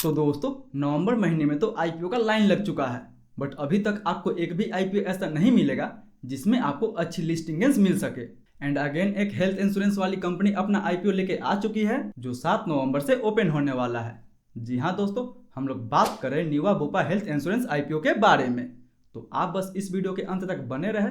तो दोस्तों नवंबर महीने में तो आईपीओ का लाइन लग चुका है, बट अभी तक आपको एक भी आईपीओ ऐसा नहीं मिलेगा जिसमें आपको अच्छी लिस्टिंग्स मिल सके। एंड अगेन एक हेल्थ इंश्योरेंस वाली कंपनी अपना आईपीओ लेके आ चुकी है जो 7 नवंबर से ओपन होने वाला है। जी हाँ दोस्तों, हम लोग बात करें न्यूवा बुपा हेल्थ इंश्योरेंस आईपीओ के बारे में। तो आप बस इस वीडियो के अंत तक बने रहे,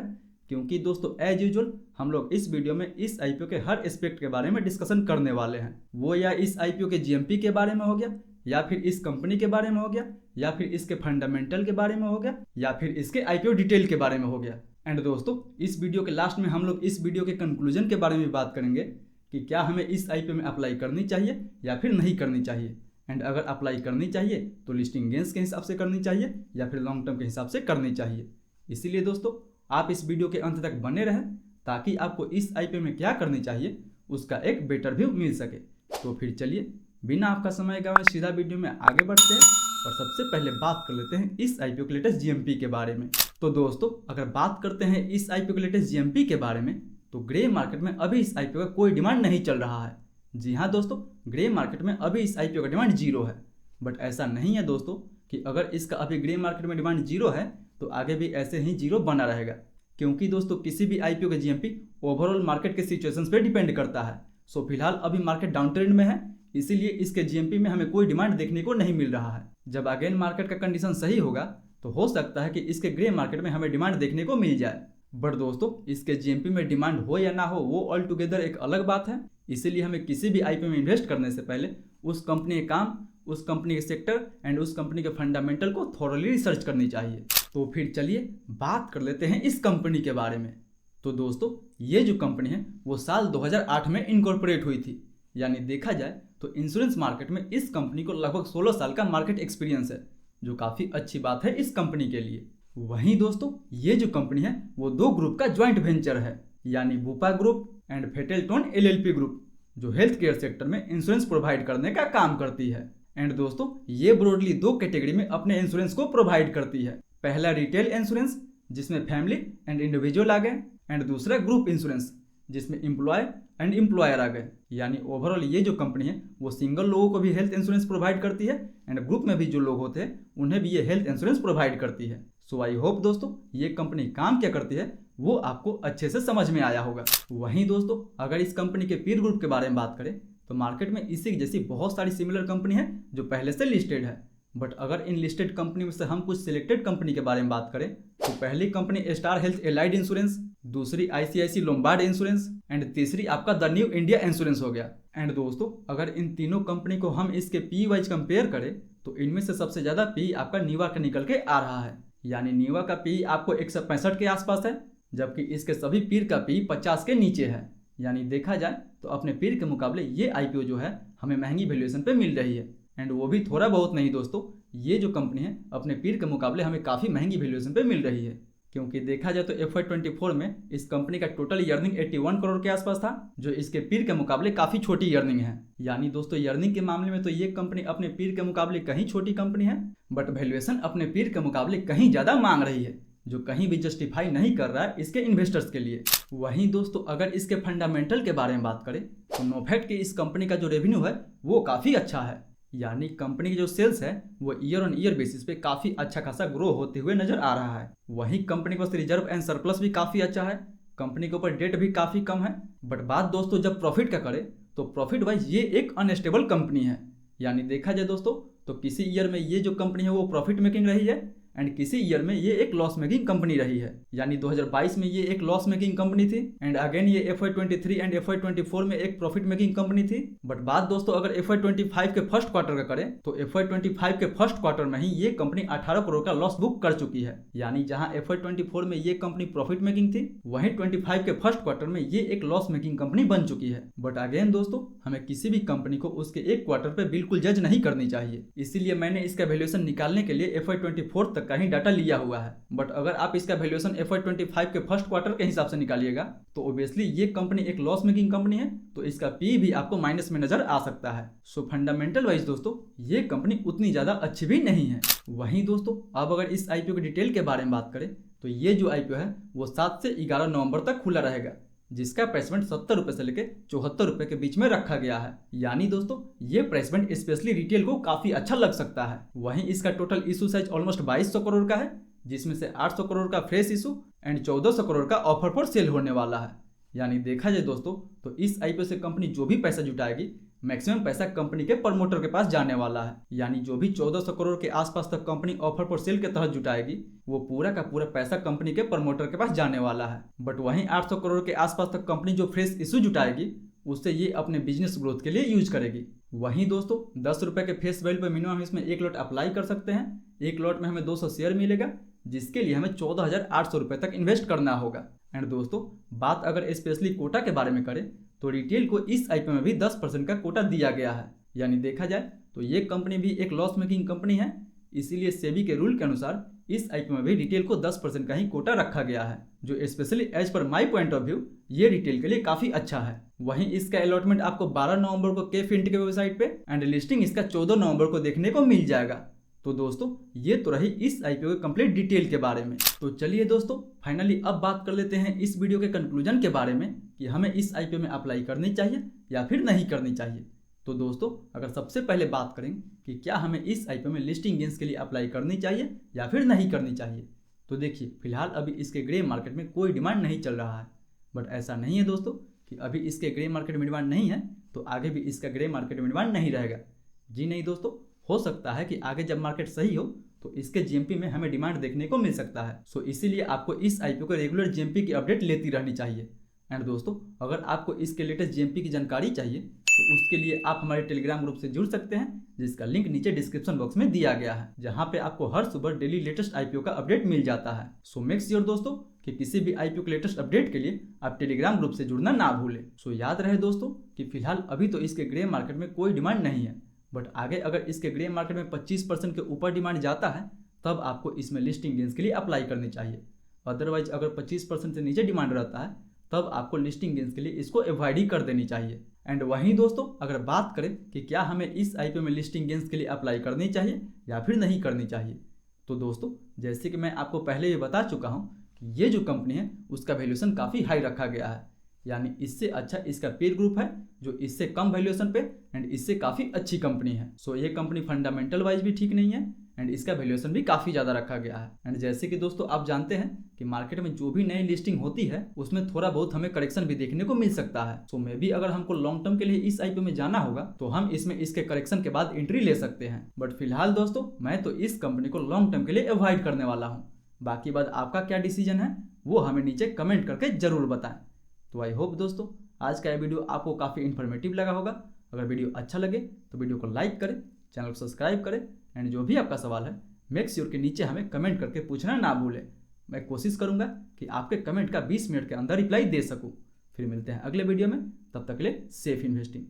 क्योंकि दोस्तों एज यूजुअल हम लोग इस वीडियो में इस आईपीओ के हर एस्पेक्ट के बारे में डिस्कशन करने वाले हैं। वो या इस आईपीओ के जीएमपी के बारे में हो गया, या फिर इस कंपनी के बारे में हो गया, या फिर इसके फंडामेंटल के बारे में हो गया, या फिर इसके आईपीओ डिटेल के बारे में हो गया। एंड दोस्तों इस वीडियो के लास्ट में हम लोग इस वीडियो के कंक्लूजन के बारे में बात करेंगे कि क्या हमें इस आईपीओ में अप्लाई करनी चाहिए या फिर नहीं करनी चाहिए। एंड अगर अप्लाई करनी चाहिए तो लिस्टिंग गेंस के हिसाब से करनी चाहिए या फिर लॉन्ग टर्म के हिसाब से करनी चाहिए। इसीलिए दोस्तों आप इस वीडियो के अंत तक बने रहें ताकि आपको इस आईपीओ में क्या करनी चाहिए उसका एक बेटर व्यू मिल सके। तो फिर चलिए बिना आपका समय गंवाए सीधा वीडियो में आगे बढ़ते हैं और सबसे पहले बात कर लेते हैं इस आईपीओ के लेटेस्ट जीएमपी के बारे में। तो दोस्तों अगर बात करते हैं इस आईपीओ के लेटेस्ट जीएमपी के बारे में, तो ग्रे मार्केट में अभी इस आईपीओ का कोई डिमांड नहीं चल रहा है। जी हाँ दोस्तों, ग्रे मार्केट में अभी इस आईपीओ का डिमांड 0 है। बट ऐसा नहीं है दोस्तों कि अगर इसका अभी ग्रे मार्केट में डिमांड 0 है तो आगे भी ऐसे ही 0 बना रहेगा, क्योंकि दोस्तों किसी भी आईपीओ का जीएमपी ओवरऑल मार्केट के सिचुएशंस पे डिपेंड करता है। सो फिलहाल अभी मार्केट डाउन ट्रेंड में है, इसीलिए इसके जीएमपी में हमें कोई डिमांड देखने को नहीं मिल रहा है। जब अगेन मार्केट का कंडीशन सही होगा तो हो सकता है कि इसके ग्रे मार्केट में हमें डिमांड देखने को मिल जाए। बट दोस्तों इसके जीएमपी में डिमांड हो या ना हो वो ऑल टुगेदर एक अलग बात है। इसीलिए हमें किसी भी आईपीओ में इन्वेस्ट करने से पहले उस कंपनी के काम, उस कंपनी के सेक्टर एंड उस कंपनी के फंडामेंटल को थॉरली रिसर्च करनी चाहिए। तो फिर चलिए बात कर लेते हैं इस कंपनी के बारे में। तो दोस्तों ये जो कंपनी है वो साल 2008 में इनकॉर्पोरेट हुई थी। यानी देखा जाए तो इंश्योरेंस मार्केट में इस कंपनी को लगभग 16 साल का मार्केट एक्सपीरियंस है, जो काफ़ी अच्छी बात है इस कंपनी के लिए। वहीं दोस्तों ये जो कंपनी है वो 2 ग्रुप का ज्वाइंट वेंचर है, यानी Bupa group and Fettletone LLP group, जो हेल्थ केयर सेक्टर में इंश्योरेंस प्रोवाइड करने का काम करती है। एंड दोस्तों ये ब्रॉडली 2 कैटेगरी में अपने इंश्योरेंस को प्रोवाइड करती है। पहला रिटेल इंश्योरेंस जिसमें फैमिली एंड इंडिविजुअल आ गए, एंड दूसरा ग्रुप इंश्योरेंस जिसमें एम्प्लॉय एंड एम्प्लॉयर आ गए। यानी ओवरऑल ये जो कंपनी है वो सिंगल लोगों को भी हेल्थ इंश्योरेंस प्रोवाइड करती है एंड ग्रुप में भी जो लोग होते हैं उन्हें भी ये हेल्थ इंश्योरेंस प्रोवाइड करती है। सो आई होप दोस्तों ये कंपनी काम क्या करती है वो आपको अच्छे से समझ में आया होगा। वहीं दोस्तों अगर इस कंपनी के पीर ग्रुप के बारे में बात करें तो मार्केट में इसी जैसी बहुत सारी सिमिलर कंपनी है जो पहले से लिस्टेड है। बट अगर इन लिस्टेड कंपनी में से हम कुछ सिलेक्टेड कंपनी के बारे में बात करें तो पहली company star health allied insurance, दूसरी आईसीआईसी लोम्बार्ड इंश्योरेंस एंड तीसरी आपका द न्यू इंडिया इंश्योरेंस हो गया। एंड दोस्तों अगर इन तीनों कंपनी को हम इसके पी वाइज कंपेयर करें तो इनमें से सबसे ज्यादा पी आपका न्यूवा का निकल के आ रहा है। यानी न्यूवा का पी आपको 165 के आसपास है, जबकि इसके सभी पीर का पी 50 के नीचे है। यानी देखा जाए तो अपने पीर के मुकाबले ये आईपीओ जो है हमें महंगी वैल्यूएशन पे मिल रही है। एंड वो भी थोड़ा बहुत नहीं दोस्तों, ये जो कंपनी है अपने पीर के मुकाबले हमें काफ़ी महंगी वैल्यूएशन पे मिल रही है, क्योंकि देखा जाए तो FY24 में इस कंपनी का टोटल अर्निंग 81 करोड़ के आसपास था, जो इसके पीर के मुकाबले काफ़ी छोटी अर्निंग है। यानी दोस्तों अर्निंग के मामले में तो ये कंपनी अपने पीर के मुकाबले कहीं छोटी कंपनी है, बट वैल्यूएशन अपने पीर के मुकाबले कहीं ज़्यादा मांग रही है, जो कहीं भी जस्टिफाई नहीं कर रहा है इसके इन्वेस्टर्स के लिए। वहीं दोस्तों अगर इसके फंडामेंटल के बारे में बात करें तो नोफेक्ट की इस कंपनी का जो रेवेन्यू है वो काफ़ी अच्छा है। यानी कंपनी की जो सेल्स है वो ईयर ऑन ईयर बेसिस पे काफ़ी अच्छा खासा ग्रो होते हुए नजर आ रहा है। वहीं कंपनी के पास रिजर्व एंड सरप्लस भी काफ़ी अच्छा है, कंपनी के ऊपर डेट भी काफ़ी कम है। बट बात दोस्तों जब प्रॉफिट का करें तो प्रॉफिट वाइज ये एक अनस्टेबल कंपनी है। यानी देखा जाए दोस्तों तो किसी ईयर में ये जो कंपनी है वो प्रॉफिट मेकिंग रही है एंड किसी ईयर में ये एक लॉस मेकिंग कंपनी रही है। यानी 2022 में ये एक लॉस मेकिंग कंपनी थी एंड अगेन ये FY23 एंड FY24 में एक प्रॉफिट मेकिंग कंपनी थी। बट बात दोस्तों अगर FY25 के फर्स्ट क्वार्टर का करें तो FY25 के फर्स्ट क्वार्टर में ही ये कंपनी 18 करोड़ का लॉस बुक कर चुकी है। यानी जहां FY24 में ये कंपनी प्रॉफिट मेकिंग थी, वहीं 25 के फर्स्ट क्वार्टर में ये एक लॉस मेकिंग कंपनी बन चुकी है। बट अगेन दोस्तों हमें किसी भी कंपनी को उसके एक क्वार्टर पे बिल्कुल जज नहीं करनी चाहिए, इसीलिए मैंने इसका वैल्यूएशन निकालने के लिए FY24 तक का ही डाटा लिया हुआ है। बट अगर आप इसका वैल्यूएशन FY25 के फर्स्ट क्वार्टर के हिसाब से निकालिएगा तो ऑब्वियसली ये कंपनी एक लॉस मेकिंग कंपनी है, तो इसका पी भी आपको माइनस में नजर आ सकता है। सो फंडामेंटल वाइज दोस्तों ये कंपनी उतनी ज्यादा अच्छी भी नहीं है। वहीं दोस्तों अब अगर इस आईपीओ के डिटेल के बारे में बात करें तो ये जो आईपीओ है वो 7 से 11 नवंबर तक खुला रहेगा। जिसका प्राइस बैंड 70 रुपए से लेकर 74 रुपए के बीच में रखा गया है। यानी दोस्तों ये प्राइस बैंड स्पेशली रिटेल को काफी अच्छा लग सकता है। वहीं इसका total issue size almost 2200 crore का है, जिसमें से 800 करोड़ का फ्रेश इशू एंड 1400 करोड़ का ऑफर पर सेल होने वाला है। यानी देखा जाए दोस्तों तो इस आईपीओ से कंपनी जो भी पैसा जुटाएगी मैक्सिमम पैसा कंपनी के प्रमोटर के पास जाने वाला है। यानी जो भी 1400 करोड़ के आसपास तक कंपनी ऑफर पर सेल के तहत जुटाएगी वो पूरा का पूरा पैसा कंपनी के प्रमोटर के पास जाने वाला है। बट वहीं 800 करोड़ के आसपास तक कंपनी जो फ्रेश इशू जुटाएगी उससे ये अपने बिजनेस ग्रोथ के लिए यूज करेगी। वहीं दोस्तों 10 रुपए के फेस वैल्यू पे मिनिमम इसमें 1 लॉट अप्लाई कर सकते हैं। एक लॉट में हमें 200 शेयर मिलेगा, जिसके लिए हमें 14,800 रुपए तक इन्वेस्ट करना होगा। एंड दोस्तों बात अगर स्पेशली कोटा के बारे में करें तो रिटेल को इस आईपीओ में भी 10% का कोटा दिया गया है। यानी देखा जाए तो ये कंपनी भी एक लॉस मेकिंग कंपनी है, इसीलिए सेबी के रूल के अनुसार इस आईपीओ में भी रिटेल को 10% का ही कोटा रखा गया है, जो specially as per my point of view ये रिटेल के लिए काफी अच्छा है। वहीं इसका अलॉटमेंट आपको 12 नवंबर को के फिंट के वेबसाइट पे एंड लिस्टिंग इसका 14 नवंबर को देखने को मिल जाएगा। तो दोस्तों ये तो रही इस आईपीओ के कंप्लीट डिटेल के बारे में। तो चलिए दोस्तों फाइनली अब बात कर लेते हैं इस वीडियो के कंक्लूजन के बारे में कि हमें इस आईपीओ में अप्लाई करनी चाहिए या फिर नहीं करनी चाहिए। तो दोस्तों अगर सबसे पहले बात करें कि क्या हमें इस आईपीओ में लिस्टिंग गेन्स के लिए अप्लाई करनी चाहिए या फिर नहीं करनी चाहिए, तो देखिए फिलहाल अभी इसके ग्रे मार्केट में कोई डिमांड नहीं चल रहा है। बट ऐसा नहीं है दोस्तों कि अभी इसके ग्रे मार्केट में डिमांड नहीं है तो आगे भी इसका ग्रे मार्केट में डिमांड नहीं रहेगा। जी नहीं दोस्तों, हो सकता है कि आगे जब मार्केट सही हो तो इसके जीएमपी में हमें डिमांड देखने को मिल सकता है। सो इसीलिए आपको इस आईपीओ के रेगुलर जीएमपी की अपडेट लेती रहनी चाहिए। एंड दोस्तों अगर आपको इसके लेटेस्ट जीएमपी की जानकारी चाहिए तो उसके लिए आप हमारे टेलीग्राम ग्रुप से जुड़ सकते हैं, जिसका लिंक नीचे डिस्क्रिप्शन बॉक्स में दिया गया है, जहां पे आपको हर सुबह डेली लेटेस्ट आईपीओ का अपडेट मिल जाता है। सो मेक श्योर दोस्तों कि किसी भी आईपीओ के लेटेस्ट अपडेट के लिए आप टेलीग्राम ग्रुप से जुड़ना ना भूलें। सो याद रहे दोस्तों कि फिलहाल अभी तो इसके ग्रे मार्केट में कोई डिमांड नहीं है, बट आगे अगर इसके ग्रे मार्केट में 25% के ऊपर डिमांड जाता है तब आपको इसमें लिस्टिंग गेन्स के लिए अप्लाई करनी चाहिए। अदरवाइज अगर 25% से नीचे डिमांड रहता है तब आपको लिस्टिंग गेन्स के लिए इसको अवॉइड ही कर देनी चाहिए। एंड वहीं दोस्तों अगर बात करें कि क्या हमें इस आईपीओ में लिस्टिंग गेन्स के लिए अप्लाई करनी चाहिए या फिर नहीं करनी चाहिए, तो दोस्तों जैसे कि मैं आपको पहले ही बता चुका हूँ कि ये जो कंपनी है उसका वैल्यूएशन काफ़ी हाई रखा गया है। यानी इससे अच्छा इसका पीयर ग्रुप है जो इससे कम वैल्यूएशन पे एंड इससे काफ़ी अच्छी कंपनी है। सो ये कंपनी फंडामेंटल वाइज भी ठीक नहीं है एंड इसका वैल्यूएशन भी काफ़ी ज़्यादा रखा गया है। एंड जैसे कि दोस्तों आप जानते हैं कि मार्केट में जो भी नई लिस्टिंग होती है उसमें थोड़ा बहुत हमें करेक्शन भी देखने को मिल सकता है। सो मे भी अगर हमको लॉन्ग टर्म के लिए इस आईपीओ में जाना होगा तो हम इसमें इसके करेक्शन के बाद एंट्री ले सकते हैं। बट फिलहाल दोस्तों मैं तो इस कंपनी को लॉन्ग टर्म के लिए अवॉइड करने वाला हूँ। बाकी बात आपका क्या डिसीजन है वो हमें नीचे कमेंट करके जरूर बताएं। तो आई होप दोस्तों आज का यह वीडियो आपको काफ़ी इन्फॉर्मेटिव लगा होगा। अगर वीडियो अच्छा लगे तो वीडियो को लाइक करें, चैनल को सब्सक्राइब करें एंड जो भी आपका सवाल है मेक श्योर के नीचे हमें कमेंट करके पूछना ना भूलें। मैं कोशिश करूंगा कि आपके कमेंट का 20 मिनट के अंदर रिप्लाई दे सकूं। फिर मिलते हैं अगले वीडियो में, तब तक के लिए सेफ इन्वेस्टिंग।